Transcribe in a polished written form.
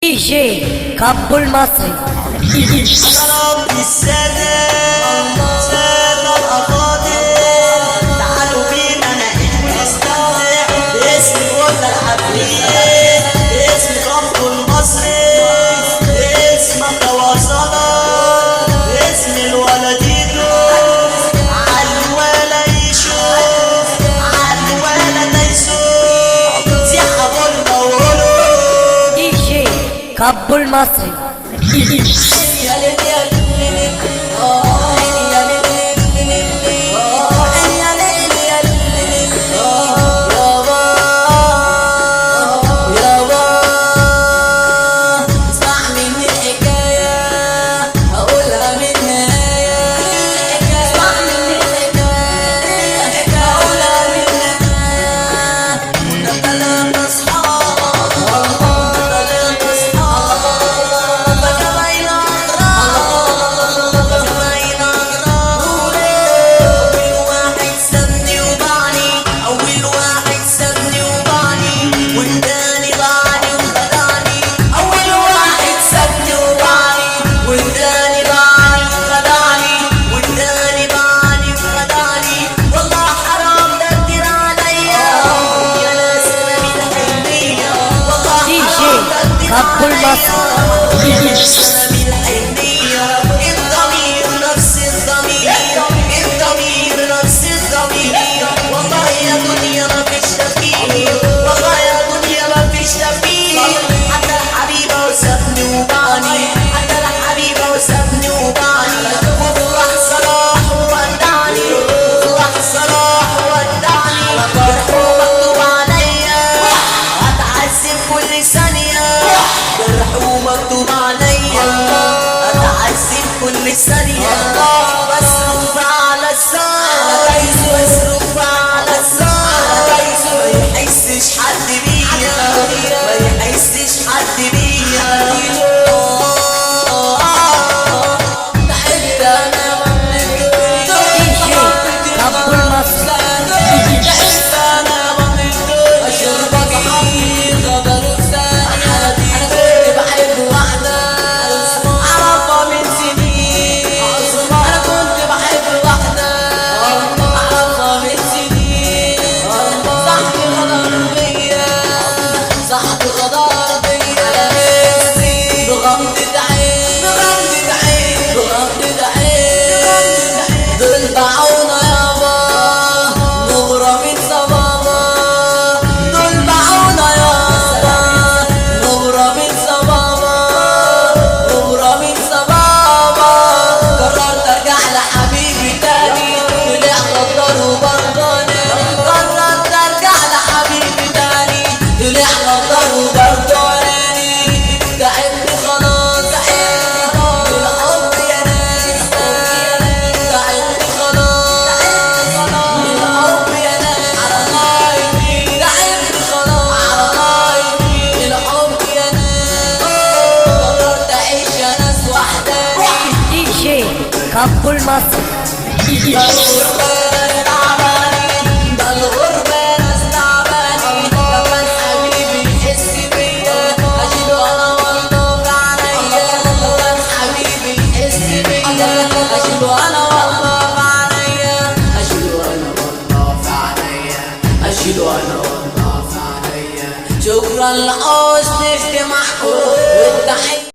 دي جي كابو المصري. شراب السادة سادة الأفاضل، تعالوا بينا نعيش ونستمتع باسم الوطن العفريت، باسم كابو المصري، باسمك وصلك، باسم الولديتو عالولا يشوف عالولا تيسوق سيحة بولنا وقولوا دي جي كابو المصري. كابو المصري. الضمير نفس الضمير، الضمير نفس الضمير، والله يا دنيا ما فيش تفكير، والله يا دنيا ما فيش تفكير، حتى الحبيبة وسابني وبعني، حتى الحبيبة وسابني وبعني، وفرح صلاح ودعني، وفرح صلاح ودعني، جرحه مكتوب عليا هتعذب كل ثانية، جرحه مكتوب عليا اتعذب كل ثانية، بصرف على الصار بصرف على الصار ما يحسش حد بيا، ما يحسش حد بيا. تعبت انا من دي جي كابو المصري. تعبت انا من اشرب صحابي غدر ثانية، انا كنت بحب واحدة اعرفها من سنين، انا كنت بحب واحدة اعرفها من سنين، صاحبي غدر بيا، صاحبي غدر بيا، بغمضة عين بغمضة عين بغمضة عين، دول باعونا يابا نغرى من صبابا، دول باعونا يابا نغرى من صبابا، نغرى من صبابا، قررت ارجع لحبيبي تاني طلع غدار وبرضاني، قررت ارجع لحبيبي تاني طلع غدار وبرضاني، تعبت خلاص تعبت بالحب يا ناس، تعبت خلاص بالحب يا ناس، على نايمي تعبت خلاص على نايمي بالحب يا ناس، قررت اعيش يا ناس وحداني. دي جي كابو المصري.